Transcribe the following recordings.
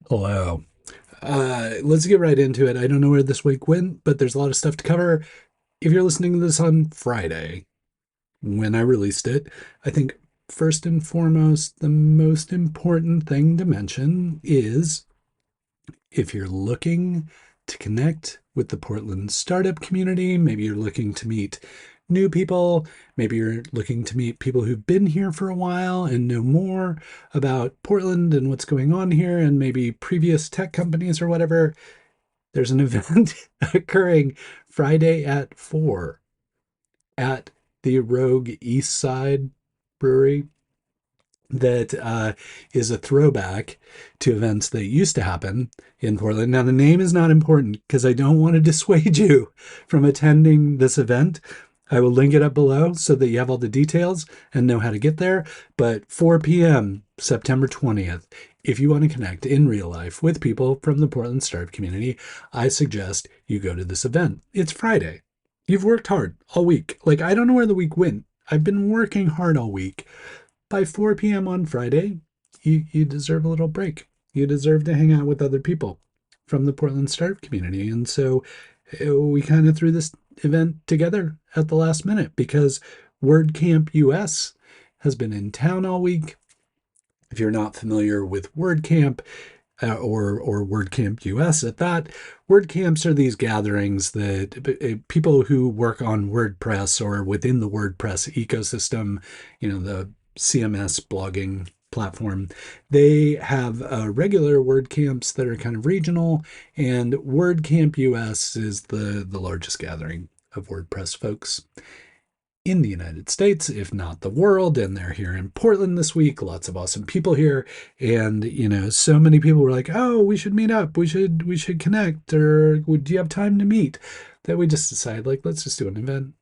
Hello. Let's get right into it. I don't know where this week went, but there's a lot of stuff to cover. If you're listening to this on Friday, when I released it, I think first and foremost, the most important thing to mention is if you're looking to connect with the Portland startup community, maybe you're looking to meet new people, maybe you're looking to meet people who've been here for a while and know more about Portland and what's going on here, and maybe previous tech companies or whatever. There's an event occurring Friday at 4 at the Rogue Eastside Brewery that is a throwback to events that used to happen in Portland. Now, the name is not important because I don't want to dissuade you from attending this event. I will link it up below so that you have all the details and know how to get there. But 4 p.m., September 20th, if you want to connect in real life with people from the Portland startup community, I suggest you go to this event. It's Friday. You've worked hard all week. Like, I don't know where the week went. I've been working hard all week. By 4 p.m. on Friday, you deserve a little break. You deserve to hang out with other people from the Portland startup community. And so we kind of threw this event together at the last minute because WordCamp US has been in town all week. If you're not familiar with WordCamp, or WordCamp US at that. WordCamps are these gatherings that people who work on WordPress or within the WordPress ecosystem, the CMS blogging platform, they have regular WordCamps that are kind of regional, and WordCamp US is the largest gathering of WordPress folks in the United States, if not the world. And they're here in Portland this week. Lots of awesome people here. And, so many people were like, oh, we should meet up. We should connect. Or do you have time to meet? That we just decided, like, let's just do an event.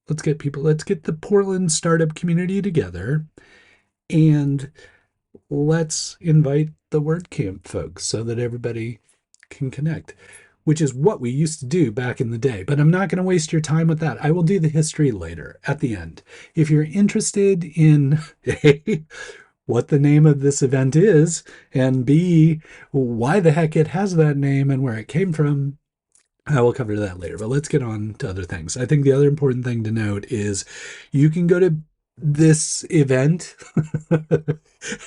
Let's get the Portland startup community together and let's invite the WordCamp folks so that everybody can connect, which is what we used to do back in the day. But I'm not going to waste your time with that. I will do the history later at the end. If you're interested in A, what the name of this event is, and B, why the heck it has that name and where it came from, I will cover that later. But let's get on to other things. I think the other important thing to note is you can go to this event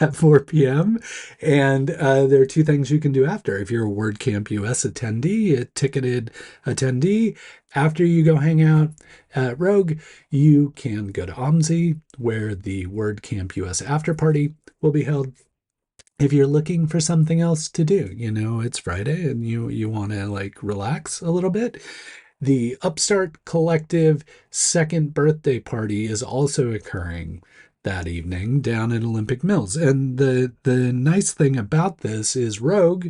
at 4 p.m. And there are two things you can do after. If you're a WordCamp US attendee, a ticketed attendee, after you go hang out at Rogue, you can go to OMSI, where the WordCamp US after party will be held. If you're looking for something else to do, it's Friday and you want to like relax a little bit, the Upstart Collective second birthday party is also occurring that evening down at Olympic Mills. And the nice thing about this is Rogue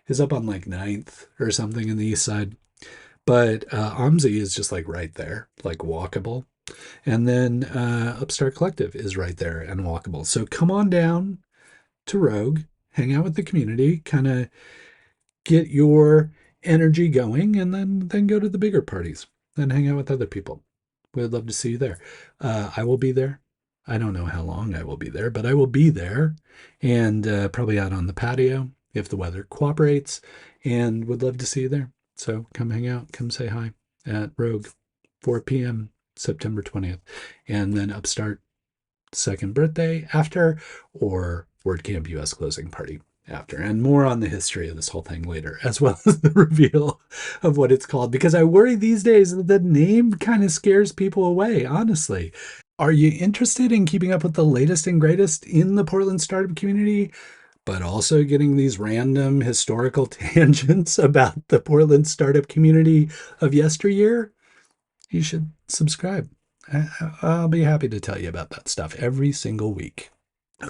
is up on like Ninth or something in the east side, but OMSI is just like right there, like walkable. And then Upstart Collective is right there and walkable. So come on down to Rogue, hang out with the community, kind of get your energy going, and then go to the bigger parties and hang out with other people. We'd love to see you there. I will be there. I don't know how long I will be there, but I will be there, and probably out on the patio if the weather cooperates, and would love to see you there. So come hang out, come say hi at Rogue, 4 p.m. September 20th, and then Upstart second birthday after, or WordCamp US closing party after. And more on the history of this whole thing later, as well as the reveal of what it's called, because I worry these days that the name kind of scares people away, honestly. Are you interested in keeping up with the latest and greatest in the Portland startup community, but also getting these random historical tangents about the Portland startup community of yesteryear? You should subscribe. I'll be happy to tell you about that stuff every single week.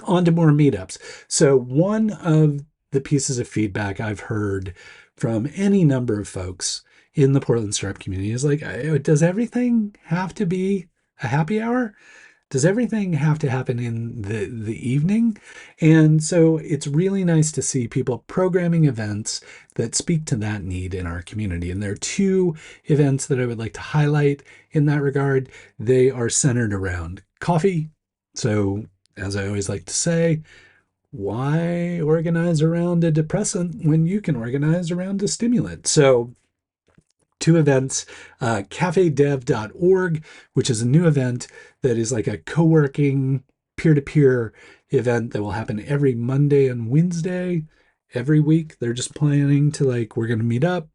On to more meetups. So, one of the pieces of feedback I've heard from any number of folks in the Portland startup community is like, does everything have to be a happy hour? Does everything have to happen in the evening? And so it's really nice to see people programming events that speak to that need in our community. And there are two events that I would like to highlight in that regard. They are centered around coffee. So, as I always like to say, why organize around a depressant when you can organize around a stimulant? So, two events, cafedev.org, which is a new event that is like a co-working peer-to-peer event that will happen every Monday and Wednesday every week. They're just planning to like, we're going to meet up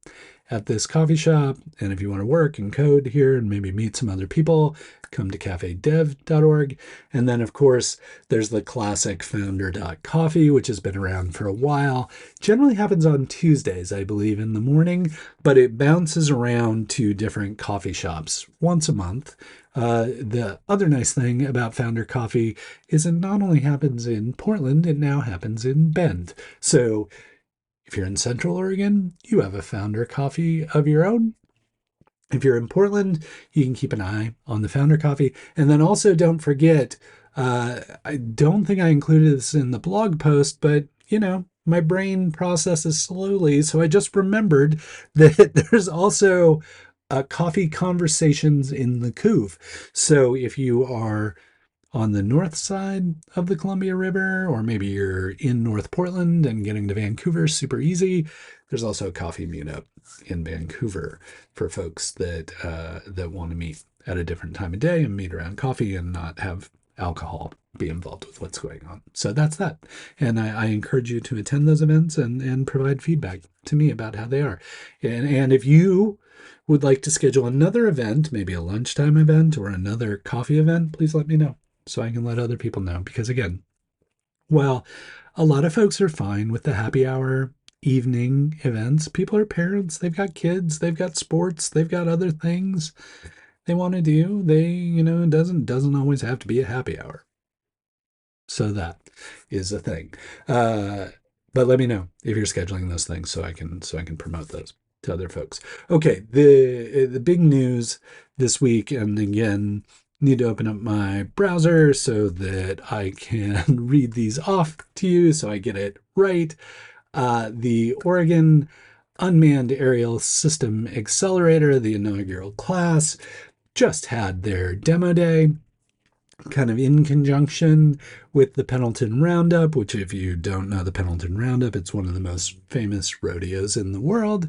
at this coffee shop. And if you want to work and code here and maybe meet some other people, come to cafedev.org. And then, of course, there's the classic founder.coffee, which has been around for a while. Generally happens on Tuesdays, I believe, in the morning, but it bounces around to different coffee shops once a month. The other nice thing about Founder Coffee is it not only happens in Portland, it now happens in Bend. So if you're in Central Oregon, you have a Founder Coffee of your own. If you're in Portland, you can keep an eye on the Founder Coffee. And then also don't forget, I don't think I included this in the blog post, but my brain processes slowly. So I just remembered that there's also coffee conversations in the Couve. So if you are on the north side of the Columbia River, or maybe you're in North Portland and getting to Vancouver super easy, there's also a coffee meetup in Vancouver for folks that want to meet at a different time of day and meet around coffee and not have alcohol be involved with what's going on. So that's that. And I encourage you to attend those events and provide feedback to me about how they are. And if you would like to schedule another event, maybe a lunchtime event or another coffee event, please let me know so I can let other people know. Because again, while a lot of folks are fine with the happy hour evening events, people are parents, they've got kids, they've got sports, they've got other things they want to do. It doesn't always have to be a happy hour. So that is a thing. But let me know if you're scheduling those things so I can promote those to other folks. Okay, the big news this week, and again, need to open up my browser so that I can read these off to you so I get it right. The Oregon Unmanned Aerial System Accelerator, the inaugural class, just had their demo day, kind of in conjunction with the Pendleton Roundup, which if you don't know the Pendleton Roundup, it's one of the most famous rodeos in the world,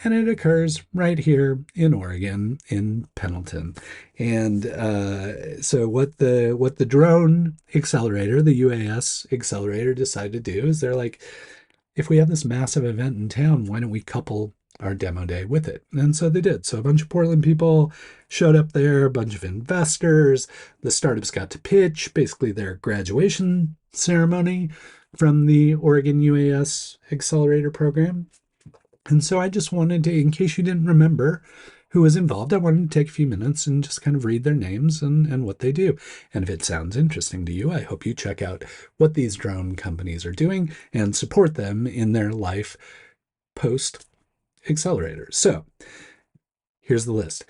and it occurs right here in Oregon in Pendleton. And so what the drone accelerator, the UAS accelerator, decided to do is they're like, if we have this massive event in town, why don't we couple our demo day with it? And so they did. So a bunch of Portland people showed up there, a bunch of investors. The startups got to pitch basically their graduation ceremony from the Oregon UAS Accelerator program. And so I just wanted to, in case you didn't remember who was involved, I wanted to take a few minutes and just kind of read their names and what they do. And if it sounds interesting to you, I hope you check out what these drone companies are doing and support them in their life post Accelerator. So here's the list.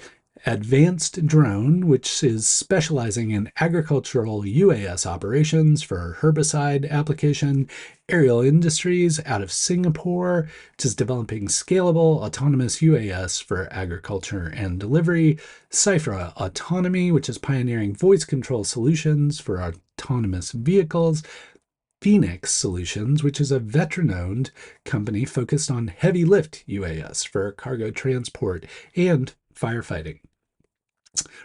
Advanced Drone, which is specializing in agricultural UAS operations for herbicide application. Aerial Industries out of Singapore, which is developing scalable autonomous UAS for agriculture and delivery. Cypher Autonomy, which is pioneering voice control solutions for autonomous vehicles. Phoenix Solutions, which is a veteran-owned company focused on heavy lift UAS for cargo transport and firefighting.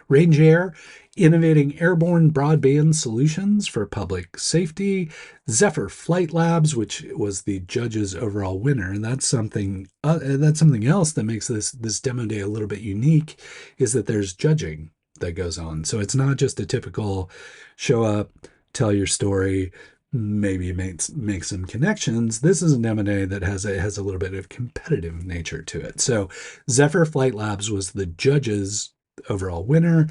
Range Air, innovating airborne broadband solutions for public safety. Zephyr Flight Labs, which was the judge's overall winner, and that's something else that makes this demo day a little bit unique, is that there's judging that goes on. So it's not just a typical show up, tell your story, maybe make some connections. This is a demo day that has a little bit of competitive nature to it. So Zephyr Flight Labs was the judge's overall winner.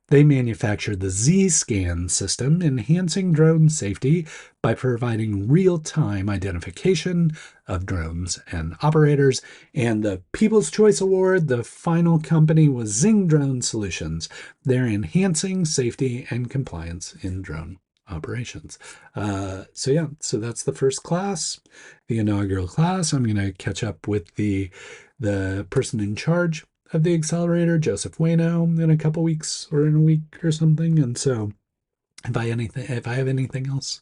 They manufactured the Z-Scan system, enhancing drone safety by providing real-time identification of drones and operators. And the People's Choice Award, the final company was Zing Drone Solutions. They're enhancing safety and compliance in drone operations. So that's the first class, the inaugural class. I'm going to catch up with the person in charge of the accelerator, Joseph Wayno, in a couple weeks or in a week or something. And so if I have anything else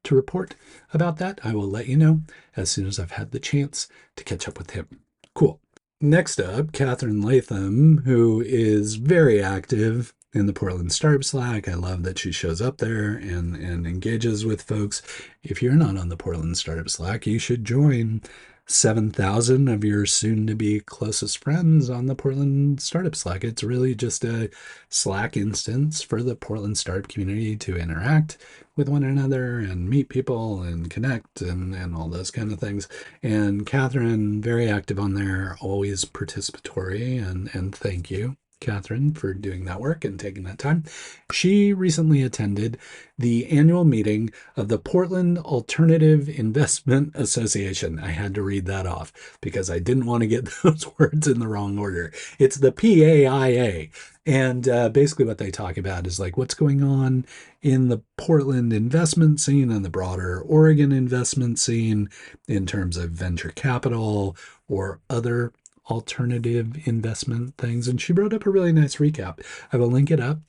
to report about that. I will let you know as soon as I've had the chance to catch up with him. Cool. Next up, Catherine Latham, who is very active in the Portland Startup Slack. I love that she shows up there and engages with folks. If you're not on the Portland Startup Slack, you should join 7,000 of your soon-to-be closest friends on the Portland Startup Slack. It's really just a Slack instance for the Portland startup community to interact with one another and meet people and connect and all those kind of things. And Catherine, very active on there, always participatory, and thank you, Catherine, for doing that work and taking that time. She recently attended the annual meeting of the Portland Alternative Investment Association. I had to read that off because I didn't want to get those words in the wrong order. It's the PAIA. And basically what they talk about is like what's going on in the Portland investment scene and the broader Oregon investment scene in terms of venture capital or other alternative investment things. And she wrote up a really nice recap. I will link it up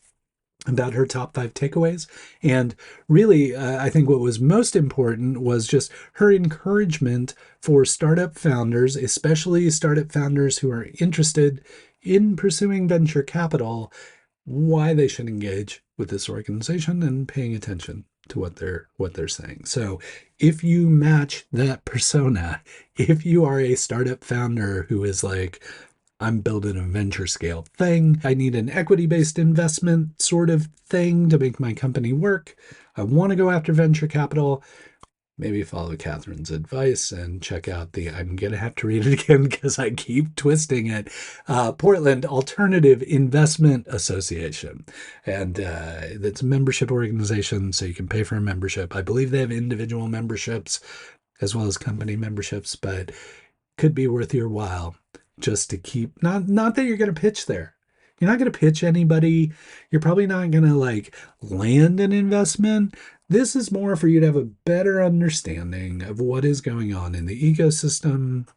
about her top 5 takeaways. And really, I think what was most important was just her encouragement for startup founders, especially startup founders who are interested in pursuing venture capital, why they should engage with this organization and paying attention to what they're saying. So if you match that persona, if you are a startup founder who is like, I'm building a venture scale thing, I need an equity-based investment sort of thing to make my company work, I want to go after venture capital, maybe follow Catherine's advice and check out I'm going to have to read it again because I keep twisting it, Portland Alternative Investment Association. And that's a membership organization, so you can pay for a membership. I believe they have individual memberships as well as company memberships, but could be worth your while just to keep, not that you're going to pitch there. You're not going to pitch anybody. You're probably not going to like land an investment. This is more for you to have a better understanding of what is going on in the ecosystem,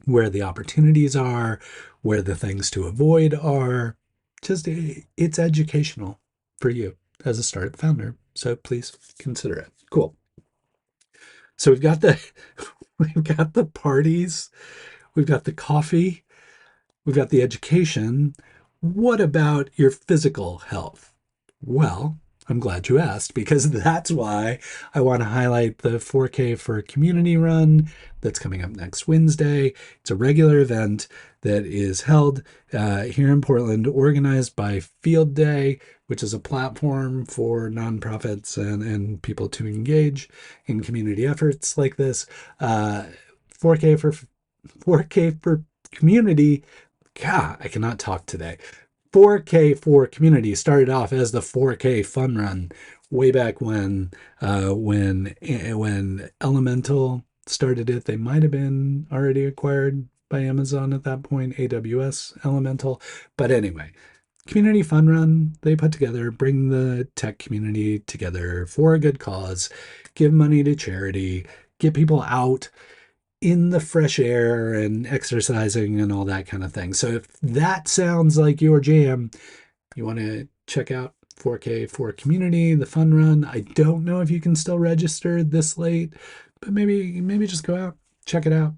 where the opportunities are, where the things to avoid are. Just it's educational for you as a startup founder. So please consider it. Cool. So we've got the parties, we've got the coffee, we've got the education. What about your physical health? Well, I'm glad you asked because that's why I want to highlight the 4K for Community Run that's coming up next Wednesday. It's a regular event that is held here in Portland, organized by Field Day, which is a platform for nonprofits and people to engage in community efforts like this. 4K for Community. God, I cannot talk today. 4K for Community started off as the 4K Fun Run way back when Elemental started it. They might have been already acquired by Amazon at that point, AWS Elemental. But anyway, Community Fun Run, they put together, bring the tech community together for a good cause, give money to charity, get people out in the fresh air and exercising and all that kind of thing. So if that sounds like your jam, you want to check out 4K for Community, the fun run. I don't know if you can still register this late, but maybe just go out, check it out,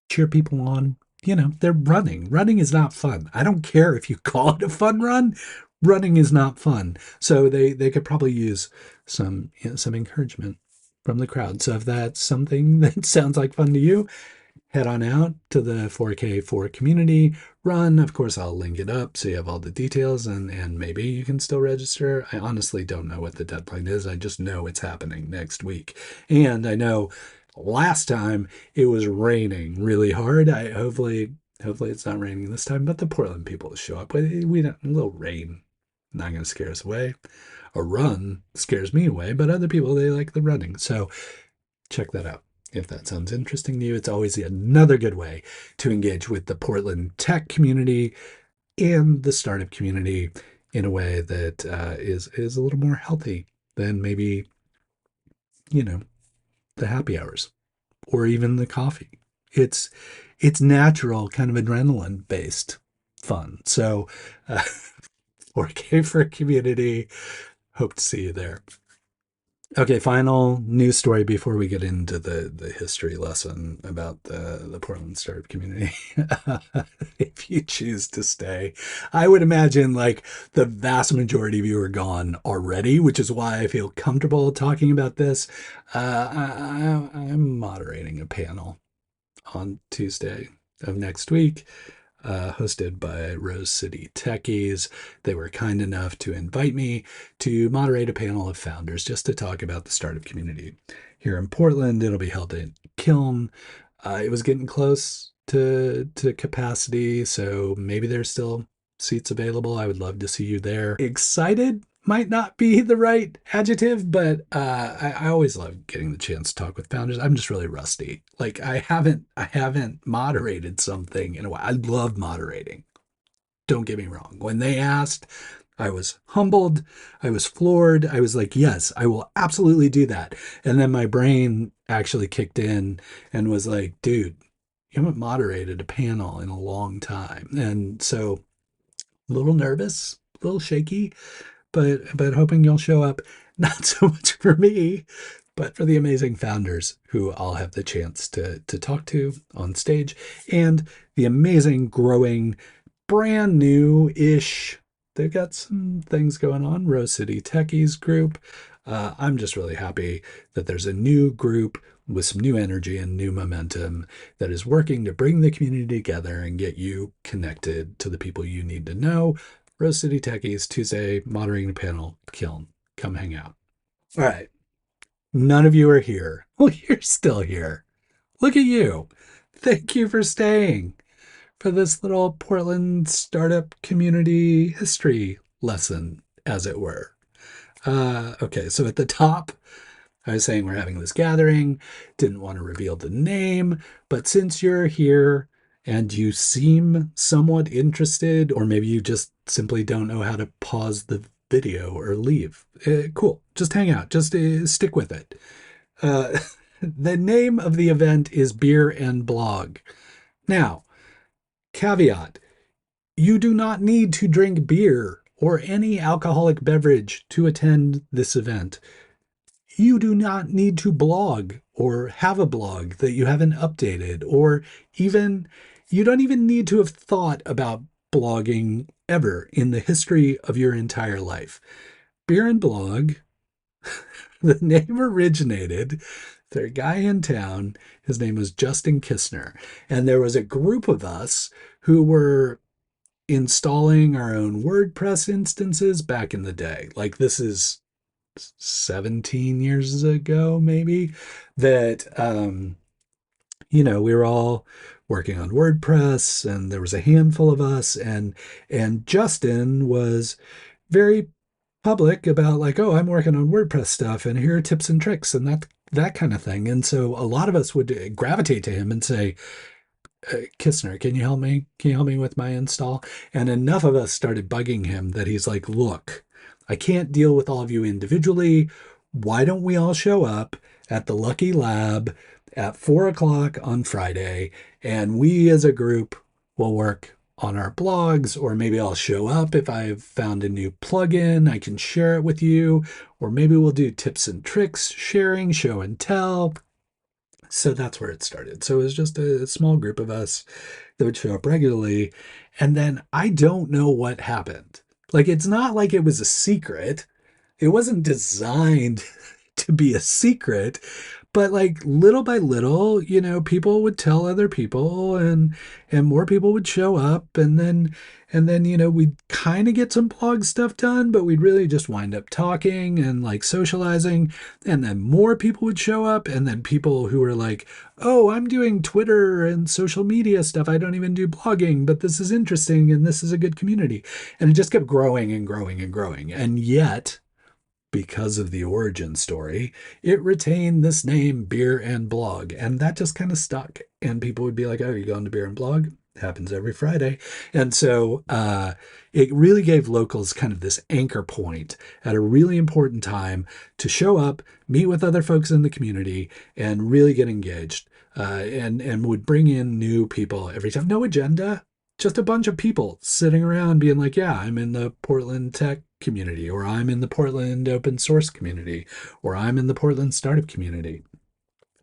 cheer people on. You know, they're running. Running is not fun. I don't care if you call it a fun run. Running is not fun. So they could probably use some encouragement from the crowd. So if that's something that sounds like fun to you, head on out to the 4K for Community Run. Of course, I'll link it up so you have all the details and maybe you can still register. I honestly don't know what the deadline is. I just know it's happening next week. And I know last time it was raining really hard. Hopefully it's not raining this time, but the Portland people will show up. We don't, a little rain, not going to scare us away. A run scares me away, but other people, they like the running. So check that out. If that sounds interesting to you, it's always another good way to engage with the Portland tech community and the startup community in a way that is a little more healthy than maybe, the happy hours or even the coffee. It's natural, kind of adrenaline based fun. So 4K for Community. Hope to see you there. Okay, final news story before we get into the history lesson about the Portland startup community. If you choose to stay, I would imagine like the vast majority of you are gone already, which is why I feel comfortable talking about this. I'm moderating a panel on Tuesday of next week, hosted by City Techies. They were kind enough to invite me to moderate a panel of founders just to talk about the startup community here in Portland. It'll be held in Kiln. It was getting close to capacity, so maybe there's still seats available. I would love to see you there. Excited might not be the right adjective, but I always love getting the chance to talk with founders. I'm just really rusty. Like I haven't moderated something in a while. I love moderating. Don't get me wrong. When they asked, I was humbled. I was floored. I was like, yes, I will absolutely do that. And then my brain actually kicked in and was like, dude, you haven't moderated a panel in a long time. And so a little nervous, a little shaky, but hoping you'll show up. Not so much for me, but for the amazing founders who I'll have the chance to talk to on stage, and the amazing growing brand new ish. They've got some things going on. Rose City Techies group. I'm just really happy that there's a new group with some new energy and new momentum that is working to bring the community together and get you connected to the people you need to know. Rose City Techies, Tuesday, moderating the panel, Kiln. Come hang out. All right. None of you are here. Well, you're still here. Look at you. Thank you for staying for this little Portland startup community history lesson, as it were. Okay, so at the top, I was saying we're having this gathering, didn't want to reveal the name, but since you're here and you seem somewhat interested, or maybe you just simply don't know how to pause the video or leave, cool, just hang out, just stick with it. Uh, the name of the event is Beer and Blog. Now, caveat, you do not need to drink beer or any alcoholic beverage to attend this event. You do not need to blog or have a blog that you haven't updated, or even you don't even need to have thought about blogging ever in the history of your entire life. Beer and Blog, the name originated, there's a guy in town, his name was Justin Kistner, and there was a group of us who were installing our own WordPress instances back in the day. Like this is 17 years ago, maybe, that, we were all working on WordPress and there was a handful of us, and Justin was very public about like, oh, I'm working on WordPress stuff and here are tips and tricks and that kind of thing. And so a lot of us would gravitate to him and say, Kistner, can you help me? Can you help me with my install? And enough of us started bugging him that he's like, look, I can't deal with all of you individually. Why don't we all show up at the Lucky Lab at 4 o'clock on Friday, and we as a group will work on our blogs, or maybe I'll show up if I've found a new plugin, I can share it with you, or maybe we'll do tips and tricks sharing, show and tell. So that's where it started. So it was just a small group of us that would show up regularly. And then I don't know what happened. Like, it's not like it was a secret. It wasn't designed to be a secret, but like little by little, people would tell other people, and more people would show up, and then we'd kind of get some blog stuff done, but we'd really just wind up talking and like socializing, and then more people would show up, and then people who were like, oh, I'm doing Twitter and social media stuff, I don't even do blogging, but this is interesting and this is a good community. And it just kept growing and growing and growing. And yet, because of the origin story, it retained this name, Beer and Blog. And that just kind of stuck. And people would be like, oh, you going to Beer and Blog? It happens every Friday. And so it really gave locals kind of this anchor point at a really important time to show up, meet with other folks in the community, and really get engaged. And would bring in new people every time. No agenda, just a bunch of people sitting around being like, yeah, I'm in the Portland tech community, or I'm in the Portland open source community, or I'm in the Portland startup community,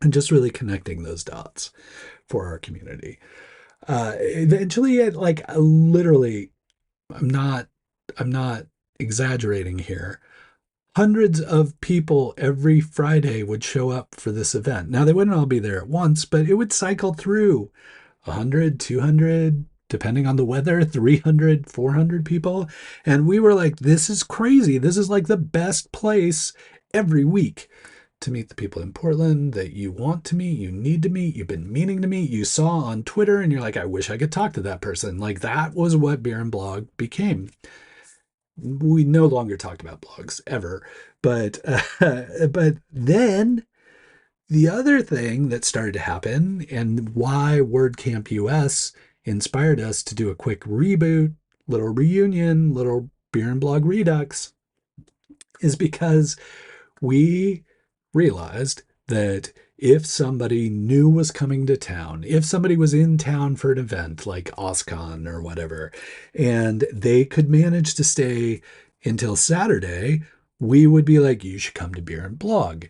and just really connecting those dots for our community. Eventually, like literally, I'm not, I'm not exaggerating here. Hundreds of people every Friday would show up for this event. Now, they wouldn't all be there at once, but it would cycle through 100, 200, depending on the weather, 300, 400 people. And we were like, this is crazy. This is like the best place every week to meet the people in Portland that you want to meet, you need to meet, you've been meaning to meet, you saw on Twitter, and you're like, I wish I could talk to that person. Like, that was what Beer and Blog became. We no longer talked about blogs ever, but but then the other thing that started to happen, and why WordCamp US inspired us to do a quick reboot, little reunion, little Beer and Blog Redux, is because we realized that if somebody new was coming to town, if somebody was in town for an event like OSCON or whatever, and they could manage to stay until Saturday, we would be like, you should come to Beer and Blog.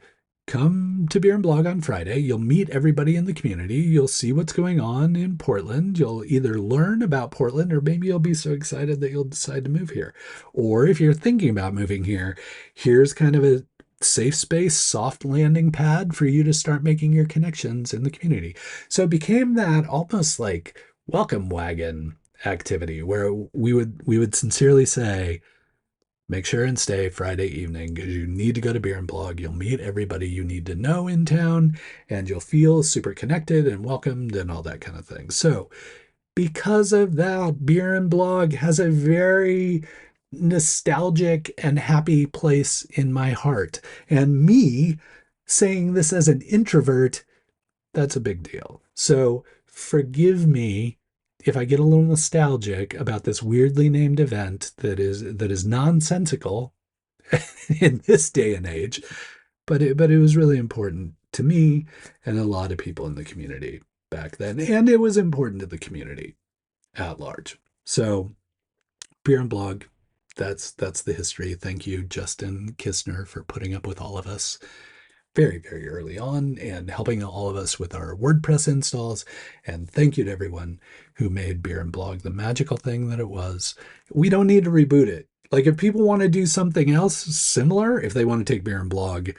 Come to Beer and Blog on Friday. You'll meet everybody in the community. You'll see what's going on in Portland. You'll either learn about Portland, or maybe you'll be so excited that you'll decide to move here. Or if you're thinking about moving here, here's kind of a safe space, soft landing pad for you to start making your connections in the community. So it became that almost like welcome wagon activity where we would sincerely say, make sure and stay Friday evening because you need to go to Beer and Blog. You'll meet everybody you need to know in town, and you'll feel super connected and welcomed and all that kind of thing. So because of that, Beer and Blog has a very nostalgic and happy place in my heart. And me saying this as an introvert, that's a big deal. So forgive me if I get a little nostalgic about this weirdly named event that is nonsensical in this day and age, but it was really important to me and a lot of people in the community back then, and it was important to the community at large. So Beer and Blog, that's the history. Thank you, Justin Kistner, for putting up with all of us very, very early on and helping all of us with our WordPress installs. And thank you to everyone who made Beer and Blog the magical thing that it was. We don't need to reboot it. Like, if people want to do something else similar, if they want to take Beer and Blog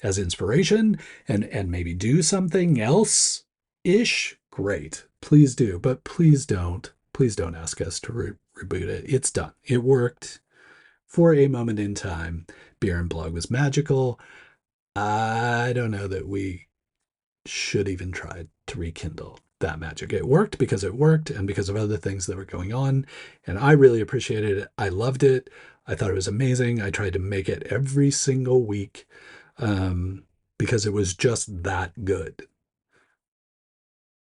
as inspiration and maybe do something else ish, great. Please do. But please don't. Please don't ask us to reboot it. It's done. It worked for a moment in time. Beer and Blog was magical. I don't know that we should even try to rekindle that magic. It worked because it worked and because of other things that were going on. And I really appreciated it. I loved it. I thought it was amazing. I tried to make it every single week because it was just that good.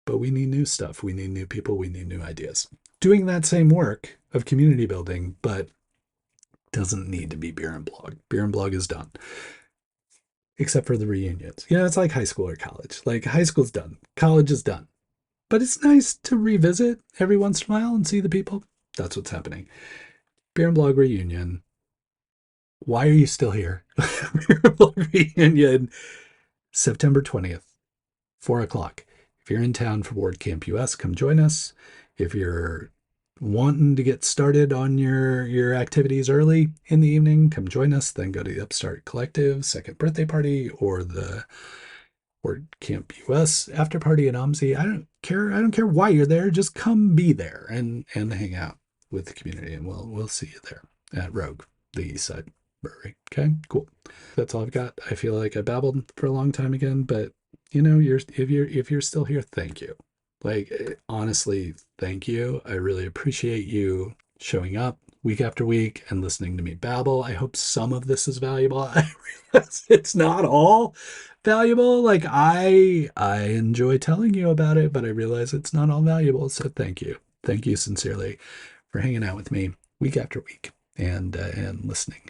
But we need new stuff. We need new people. We need new ideas. Doing that same work of community building, but doesn't need to be Beer and Blog. Beer and Blog is done. Except for the reunions. You know, it's like high school or college. Like, high school's done. College is done. But it's nice to revisit every once in a while and see the people. That's what's happening. Beer and Blog reunion. Why are you still here? Beer and Blog reunion, September 20th, 4 o'clock. If you're in town for WordCamp US, come join us. If you're wanting to get started on your activities early in the evening, come join us. Then go to the Upstart Collective second birthday party or the WordCamp US after party at OMSI. I don't care why you're there. Just come be there and hang out with the community, and we'll see you there at Rogue, the Eastside Brewery. Okay, cool. That's all I've got. I feel like I babbled for a long time again, but you know, if you're still here, thank you. Like, honestly, thank you. I really appreciate you showing up week after week and listening to me babble. I hope some of this is valuable. I realize it's not all valuable. Like, I enjoy telling you about it, but I realize it's not all valuable. So thank you. Thank you sincerely for hanging out with me week after week and listening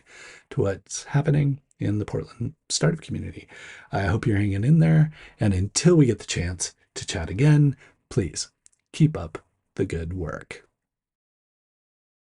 to what's happening in the Portland startup community. I hope you're hanging in there. And until we get the chance to chat again, please keep up the good work.